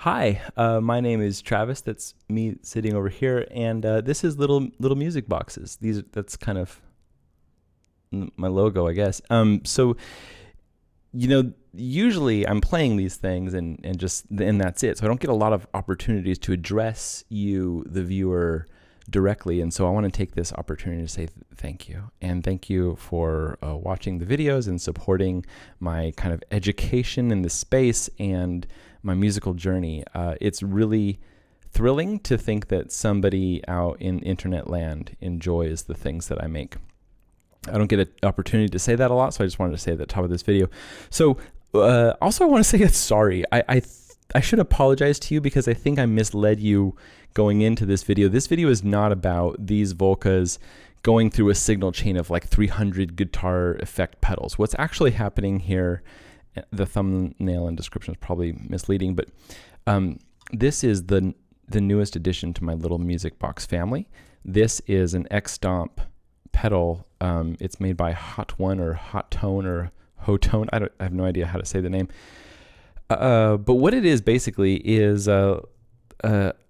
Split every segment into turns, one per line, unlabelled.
Hi, my name is Travis. That's me sitting over here, and this is little music boxes. That's kind of my logo, I guess. So usually I'm playing these things and that's it. So I don't get a lot of opportunities to address you, the viewer, directly. And so I want to take this opportunity to say thank you. And thank you for watching the videos and supporting my kind of education in the space and my musical journey. It's really thrilling to think that somebody out in internet land enjoys the things that I make. I don't get an opportunity to say that a lot, so I just wanted to say at the top of this video. So also I want to say sorry. I should apologize to you because I think I misled you going into this video. This video is not about these Volcas going through a signal chain of like 300 guitar effect pedals. What's actually happening here, the thumbnail and description is probably misleading, but this is the newest addition to my little music box family. This is an Xtomp pedal. It's made by Hotone or Hotone. I have no idea how to say the name. But what it is basically is an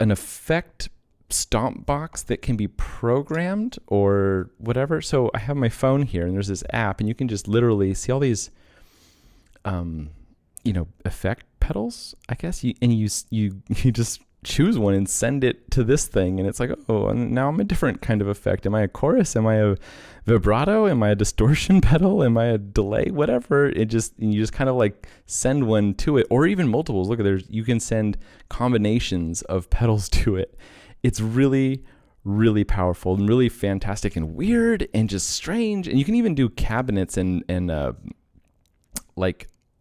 effect stomp box that can be programmed or whatever. So I have my phone here, and there's this app, and you can just literally see all these, effect pedals, I guess. You just choose one and send it to this thing, and it's like, oh, and now I'm a different kind of effect. Am I a chorus? Am I a vibrato? Am I a distortion pedal? Am I a delay? Whatever. You just kind of like send one to it, or even multiples. Look at you can send combinations of pedals to it. It's really, really powerful and really fantastic and weird and just strange. And you can even do cabinets and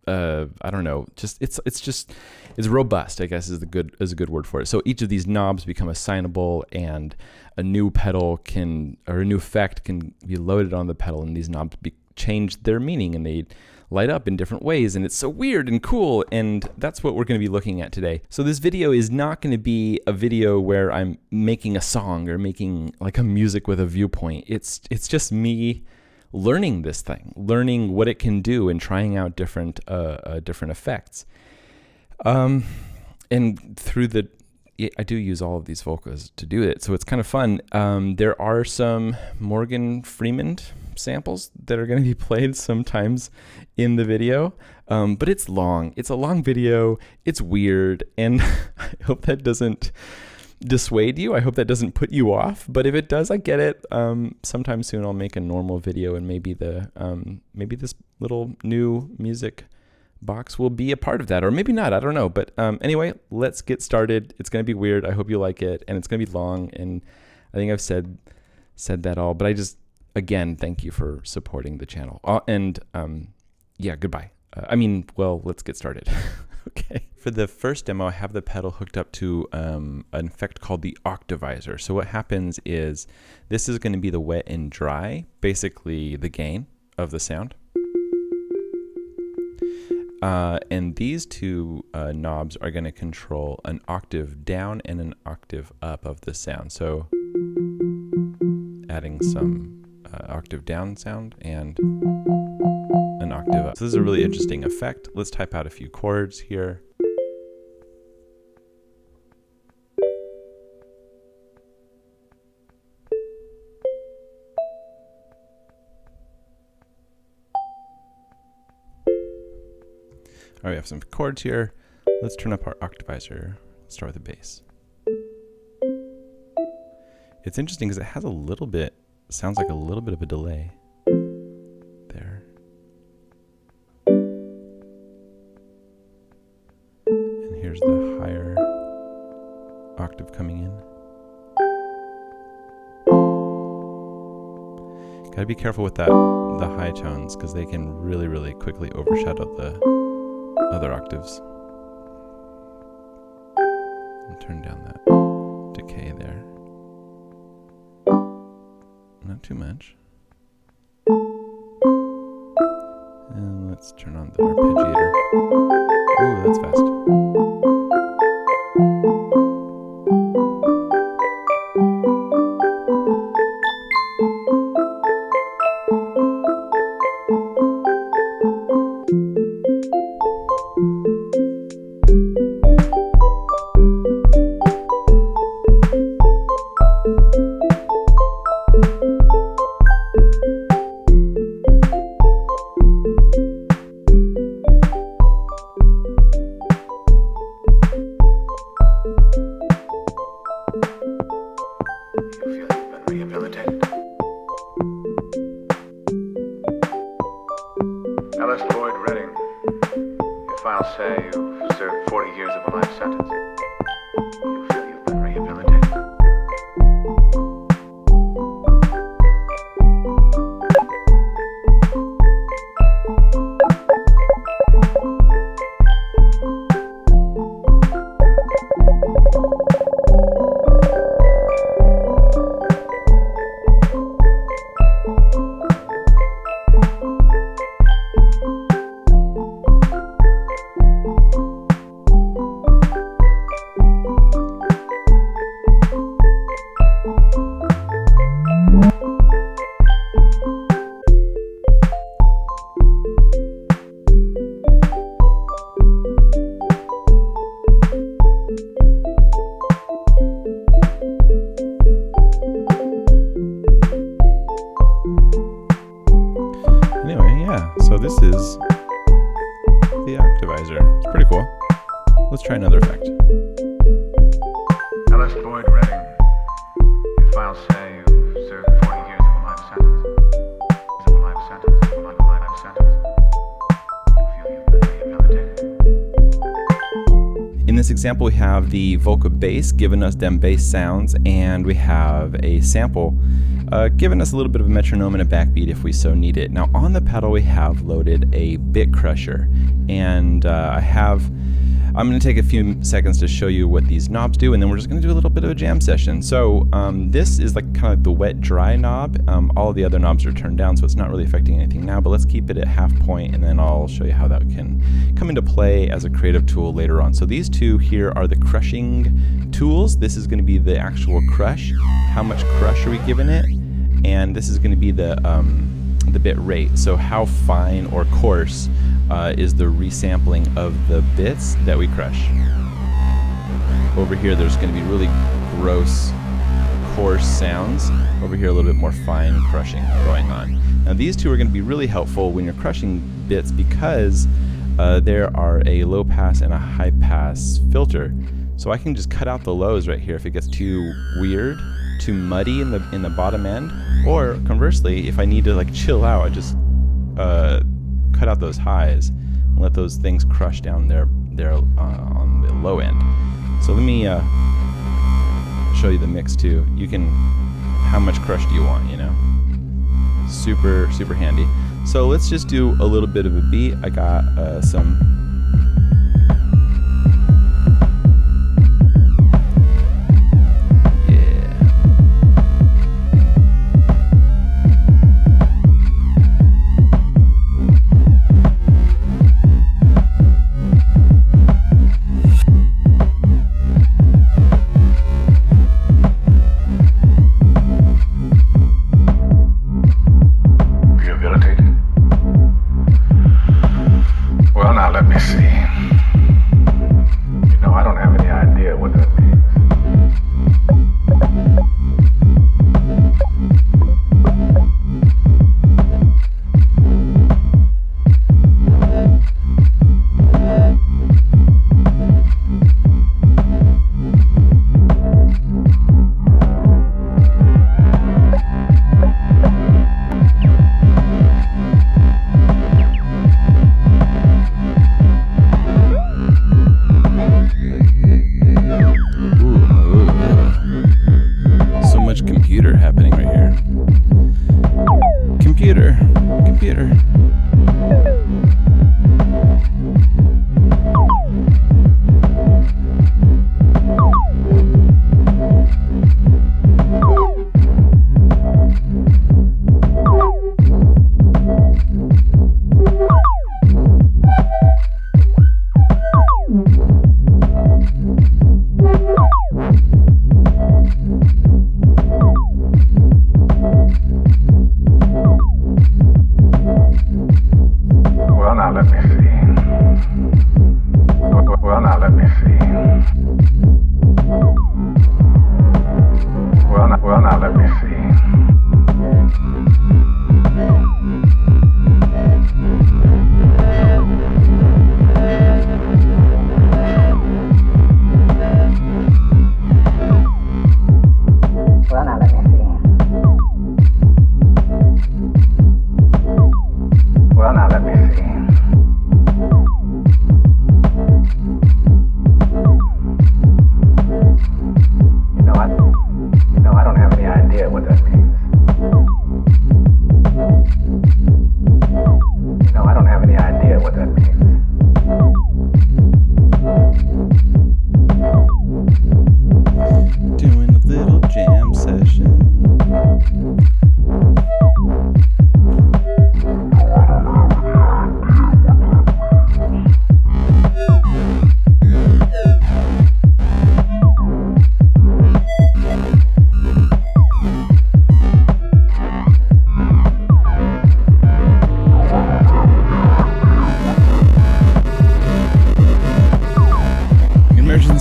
I don't know, it's robust, I guess is a good word for it. So each of these knobs become assignable, and a new pedal or a new effect can be loaded on the pedal, and these knobs change their meaning, and they light up in different ways, and it's so weird and cool, and that's what we're going to be looking at today. So this video is not going to be a video where I'm making a song or making like a music with a viewpoint. It's just me learning this thing, learning what it can do, and trying out different effects. And I do use all of these Volcas to do it, so it's kind of fun. There are some Morgan Freeman samples that are going to be played sometimes in the video, but it's long. It's a long video. It's weird, and I hope that doesn't dissuade you. I hope that doesn't put you off, but if it does, I get it. Sometime soon I'll make a normal video, and maybe maybe this little new music box will be a part of that, or maybe not. I don't know. But anyway, let's get started. It's going to be weird. I hope you like it, and it's going to be long, and I think I've said that all, but I just, again, thank you for supporting the channel. Yeah, goodbye. Let's get started. Okay. For the first demo, I have the pedal hooked up to an effect called the Octavizer. So what happens is this is going to be the wet and dry, basically the gain of the sound. And these two knobs are going to control an octave down and an octave up of the sound. So adding some octave down sound and an octave up. So this is a really interesting effect. Let's type out a few chords here. All right, we have some chords here. Let's turn up our Octavizer. Let's start with the bass. It's interesting because it has sounds like a little bit of a delay there. And here's the higher octave coming in. Gotta be careful with the high tones, because they can really, really quickly overshadow the other octaves. And turn down that decay there. Not too much. And let's turn on the arpeggiator. Ooh, that's fast.
life sentence. You feel you've been rehabilitated.
So this is the Octavizer. It's pretty cool. Let's try another effect.
Ellis Boyd Redding, your files say you've served 40 years of a life sentence. Of a life sentence. Of a life sentence. You feel you've been rehabilitated.
In this example, we have the Volca bass giving us them bass sounds, and we have a sample giving us a little bit of a metronome and a backbeat if we so need it. Now on the pedal we have loaded a bit crusher, and I'm going to take a few seconds to show you what these knobs do, and then we're just going to do a little bit of a jam session. So this is like kind of like the wet dry knob. All of the other knobs are turned down, so it's not really affecting anything now, but let's keep it at half point, and then I'll show you how that can come into play as a creative tool later on. So these two here are the crushing tools. This is going to be the actual crush. How much crush are we giving it? And this is going to be the bit rate. So how fine or coarse is the resampling of the bits that we crush. Over here there's going to be really gross, coarse sounds. Over here a little bit more fine crushing going on. Now these two are going to be really helpful when you're crushing bits because there are a low pass and a high pass filter. So I can just cut out the lows right here if it gets too weird, too muddy in the bottom end, or conversely, if I need to like chill out, I just cut out those highs and let those things crush down there on the low end. So let me show you the mix too. You can, how much crush do you want? You know, super handy. So let's just do a little bit of a beat. I got some.
Well, now let me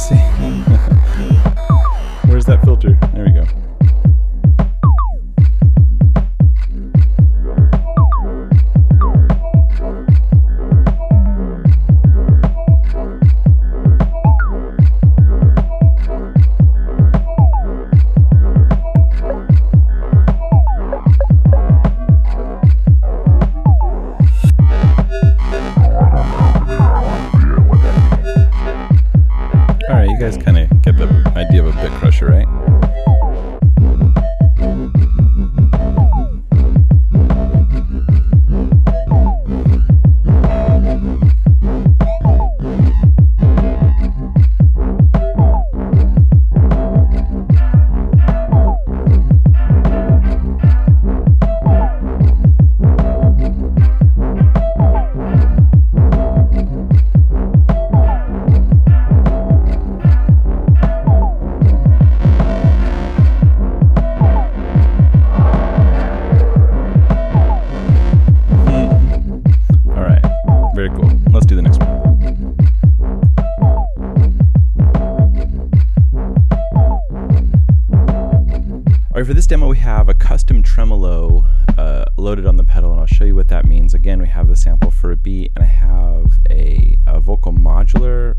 Let's see. Where's that filter? There we go. You guys kind of get the idea of a bit crusher, right? For this demo, we have a custom tremolo loaded on the pedal, and I'll show you what that means. Again, we have the sample for a beat, and I have a vocal modular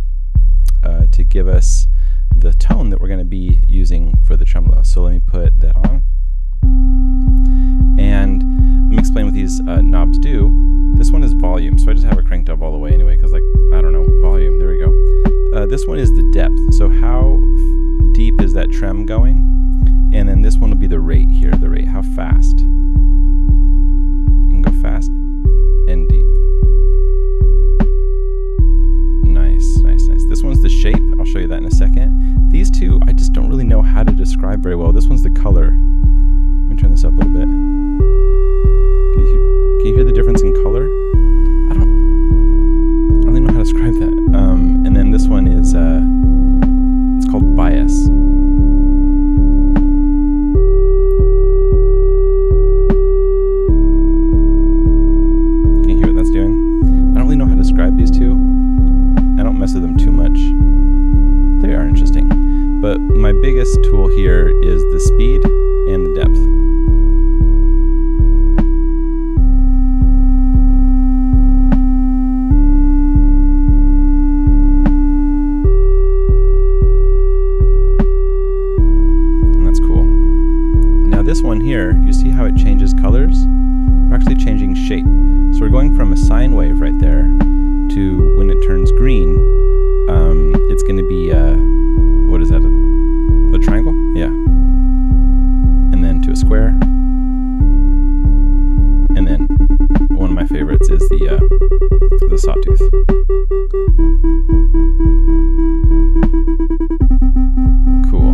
to give us the tone that we're going to be using for the tremolo. So let me put that on. And let me explain what these knobs do. This one is volume, so I just have it cranked up all the way anyway, because, like, I don't know, volume, there we go. This one is the depth, so how deep is that trem going? And then this one will be the rate here, the rate, how fast. You can go fast and deep. Nice, nice, nice. This one's the shape, I'll show you that in a second. These two, I just don't really know how to describe very well. This one's the color. Let me turn this up a little bit. Can you hear the difference in color? I don't really know how to describe that. And then this one is, it's called bias. Describe these two. I don't mess with them too much. They are interesting. But my biggest tool here is the speed and the depth. And that's cool. Now this one here, you see how it changes colors? We're actually changing shape. So we're going from a sine wave right there to when it turns green, it's going to be, what is that, a triangle? Yeah. And then to a square. And then one of my favorites is the sawtooth. Cool.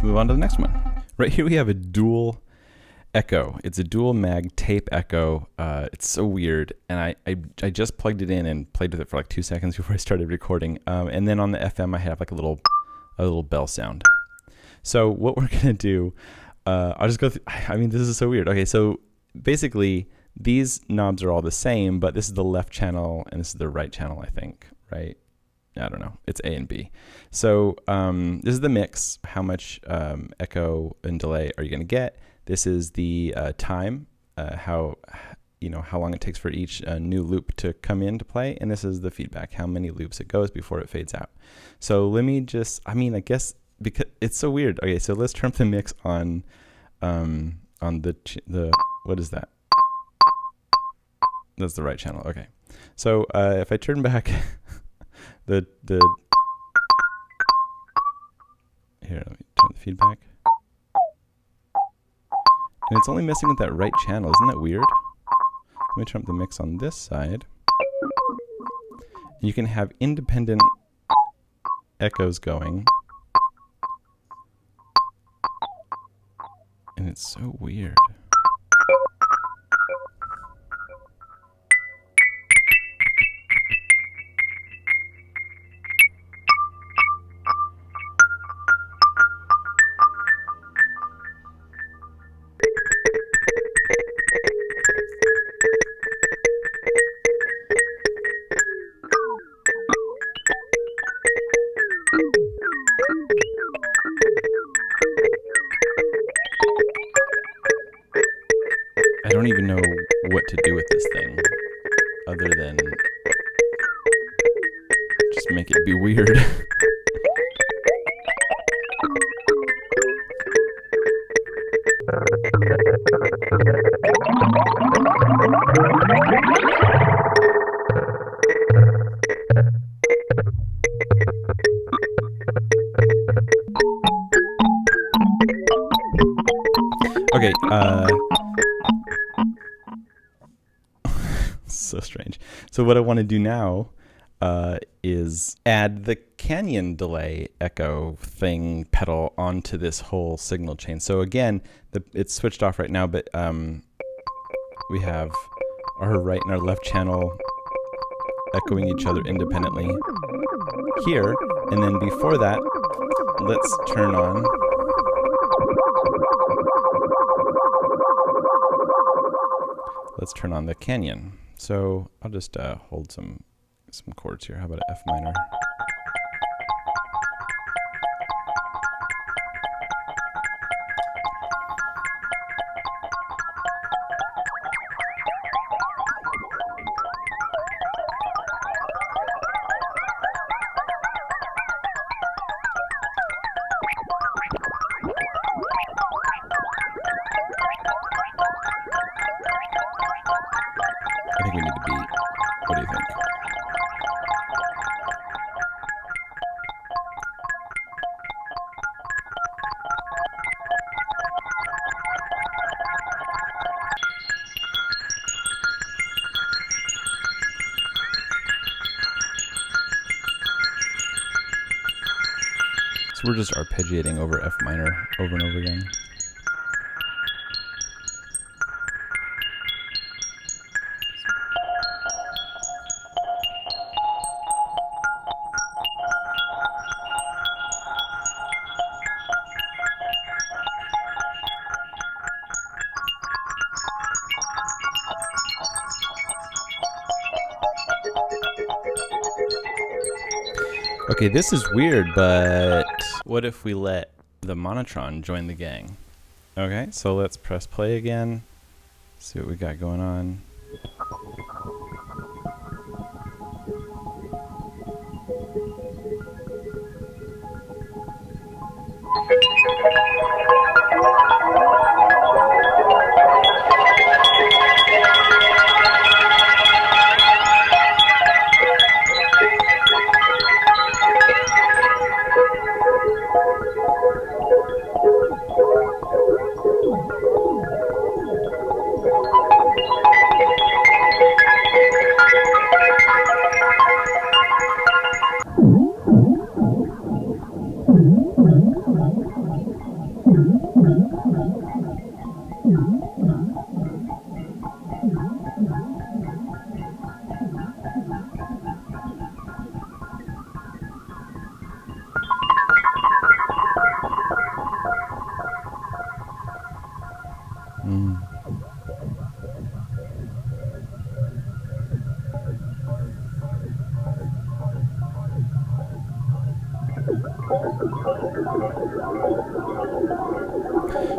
move on to the next one. Right here we have a dual echo. It's a dual mag tape echo. It's so weird, and I just plugged it in and played with it for like 2 seconds before I started recording. And then on the FM I have like a little bell sound. So what we're gonna do, I'll just go through. I mean, this is so weird. Okay, so basically these knobs are all the same, but this is the left channel and this is the right channel, I think, right? I don't know. It's A and B. So this is the mix. How much echo and delay are you going to get? This is the time, how long it takes for each new loop to come into play, and this is the feedback, how many loops it goes before it fades out. So let me just, I guess because it's so weird. Okay, so let's turn up the mix on the what is that? That's the right channel. Okay, so if I turn back the here, let me turn the feedback. And it's only messing with that right channel. Isn't that weird? Let me turn up the mix on this side. You can have independent echoes going. And it's so weird. I don't even know what to do with this thing other than just make it be weird. Okay, so strange. So what I want to do now is add the canyon delay echo thing pedal onto this whole signal chain. So again, it's switched off right now, but we have our right and our left channel echoing each other independently here. And then before that, let's turn on the canyon. So I'll just hold some chords here. How about an F minor? I think we need to beat. What do you think? So we're just arpeggiating over F minor over and over again. Okay, this is weird, but what if we let the Monotron join the gang? Okay, so let's press play again, see what we got going on.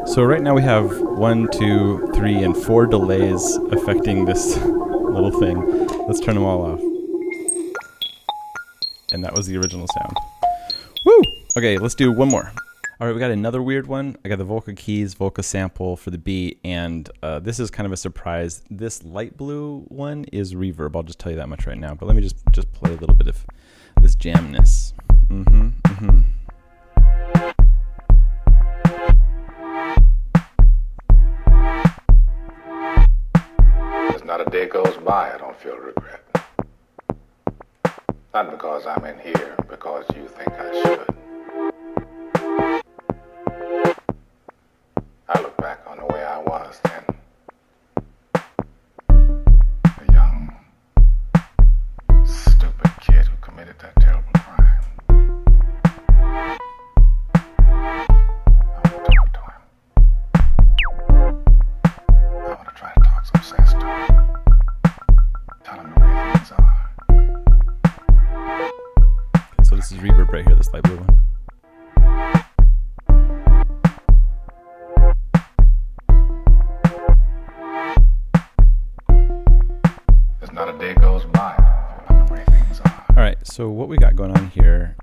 So right now we have 1, 2, 3, and 4 delays affecting this little thing. Let's turn them all off. And that was the original sound. Woo! Okay, let's do one more. All right, we got another weird one. I got the Volca keys, Volca sample for the beat, and this is kind of a surprise. This light blue one is reverb. I'll just tell you that much right now. But let me just play a little bit of this jamness.
There's not a day goes by I don't feel regret. Not because I'm in here, because you think I should. I look back on the way I was then. A young, stupid kid who committed that terrible crime. I want to talk to him. I want to try to talk some sense to him. Tell him the way things are.
So this is reverb right here, this light blue one. All right, so what we got going on here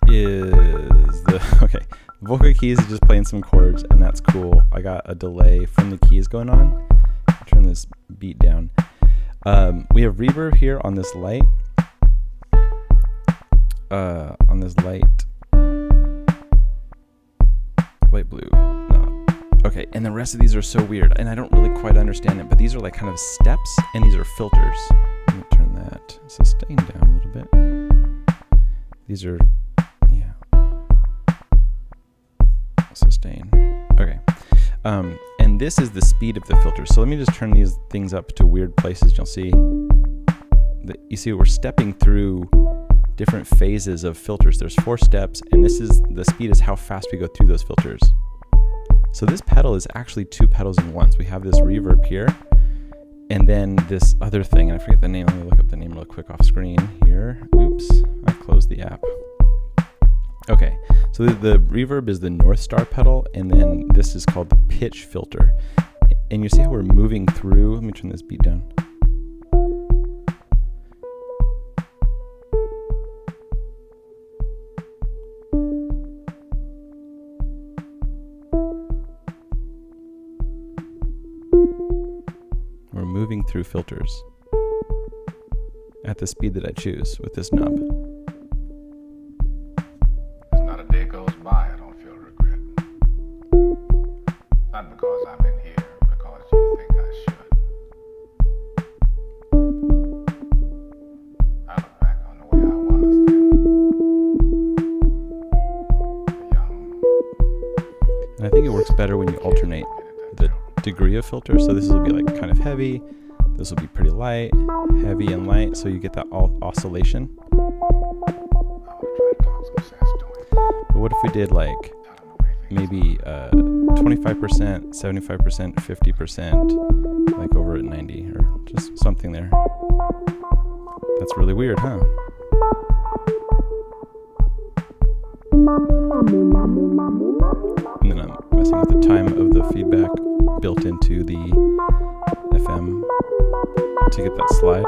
is the Volca keys is just playing some chords, and that's cool. I got a delay from the keys going on. I'll turn this beat down. We have reverb here on this light. Light blue. No. Okay, and the rest of these are so weird, and I don't really quite understand it, but these are like kind of steps, and these are filters. Let me turn that sustain down a little bit. These are, yeah, sustain. Okay. And this is the speed of the filter. So let me just turn these things up to weird places. You'll see that you see we're stepping through different phases of filters. There's 4 steps, and this is the speed is how fast we go through those filters. So this pedal is actually 2 pedals in one. So we have this reverb here, and then this other thing, and I forget the name. Let me look up the name real quick off screen here. Oops, I closed the app. Okay, so the reverb is the North Star pedal, and then this is called the pitch filter. And you see how we're moving through? Let me turn this beat down. We're moving through filters at the speed that I choose with this knob.
There's not a day goes by I don't feel regret. Not because I'm in here, because you think I should. I look back on the way I was then. Young.
And I think it works better when you alternate the degree of filter. So this will be like kind of heavy. This will be pretty light, heavy and light. So you get that oscillation. But what if we did like maybe 25%, 75%, 50%, like over at 90 or just something there. That's really weird, huh? And then I'm messing with the time of the feedback built into the FM to get that slide.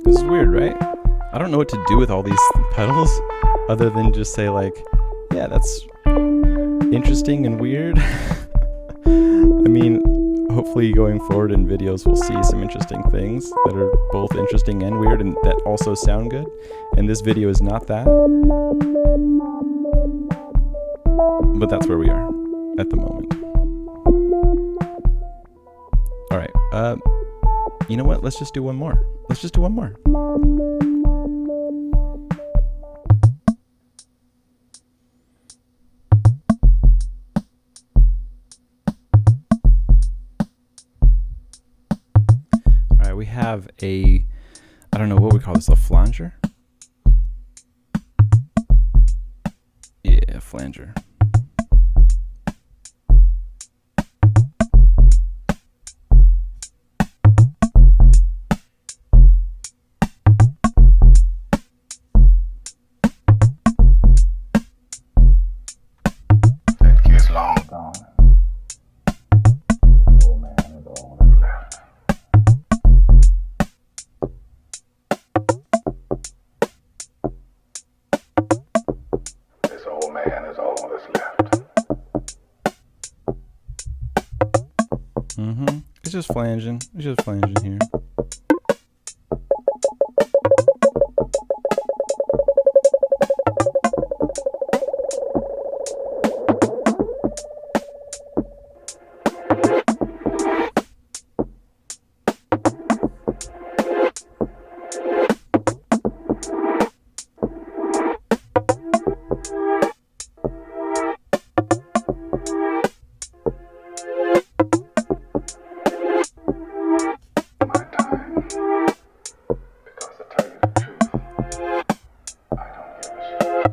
This is weird, right? I don't know what to do with all these pedals other than just say like, yeah, that's interesting and weird. I mean, hopefully going forward in videos we'll see some interesting things that are both interesting and weird and that also sound good. And this video is not that. But that's where we are at the moment. All right. You know what? Let's just do one more. Let's just do one more. have I don't know what we call this, a flanger? Yeah, flanger.
That kid's long gone. Old man is all that's left. This old man is all that's left.
It's just flanging. It's just flanging here.
My time. Because to tell you the truth, I don't give a shit.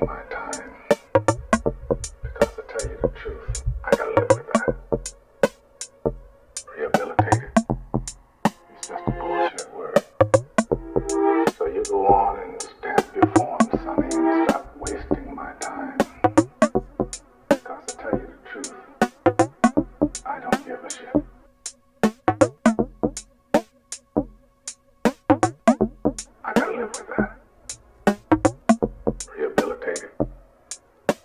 My time. Because to tell you the truth, I gotta live with that. Rehabilitated. It's just a bullshit word. So you go on and stamp your form, sonny, and stop wasting my time. Because to tell you the truth, I don't give a shit. I gotta live with that. Rehabilitated.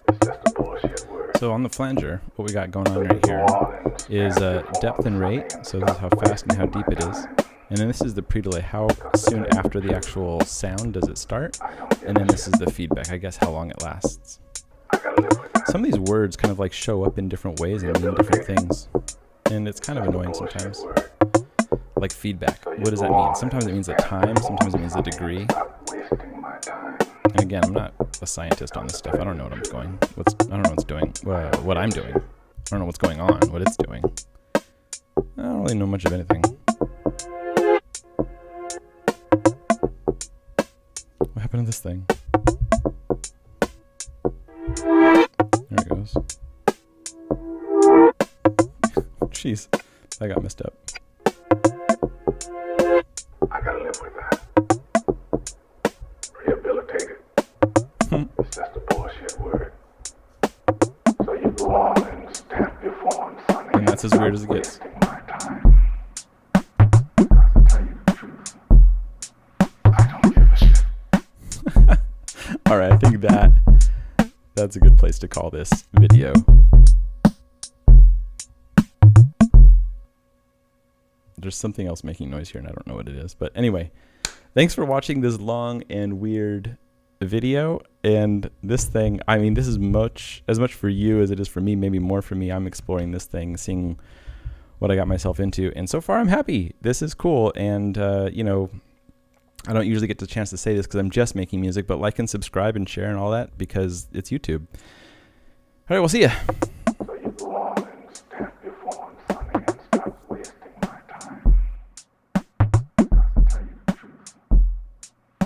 It's just a bullshit word.
So on the flanger, what we got going on right here is depth and rate. So this is how fast and how deep it is. And then this is the pre-delay. How soon after the actual sound does it start? And then this is the feedback, I guess how long it lasts.
I gotta live with that.
Some of these words kind of like show up in different ways and mean different things. And it's kind of annoying sometimes. Like feedback. What does that mean? Sometimes it means a time, sometimes it means a degree.
Stop wasting my time.
And again, I'm not a scientist on this stuff. I don't know what I'm doing. I don't know what's doing. What I'm doing. I don't know what's going on. What it's doing. I don't really know much of anything. What happened to this thing? There it goes. Jeez, that got messed up.
I gotta live with that. Rehabilitated. It's just a bullshit word. So you go on and stamp your form, sonny.
And that's as weird as it gets.
Wasting my time. Because to tell you the truth, I don't give a shit.
All right, I think that's a good place to call this video. There's something else making noise here, and I don't know what it is. But anyway, thanks for watching this long and weird video. And this thing, I mean, this is as much for you as it is for me, maybe more for me. I'm exploring this thing, seeing what I got myself into. And so far, I'm happy. This is cool. And, you know, I don't usually get the chance to say this because I'm just making music, but like and subscribe and share and all that because it's YouTube. All right, we'll see ya.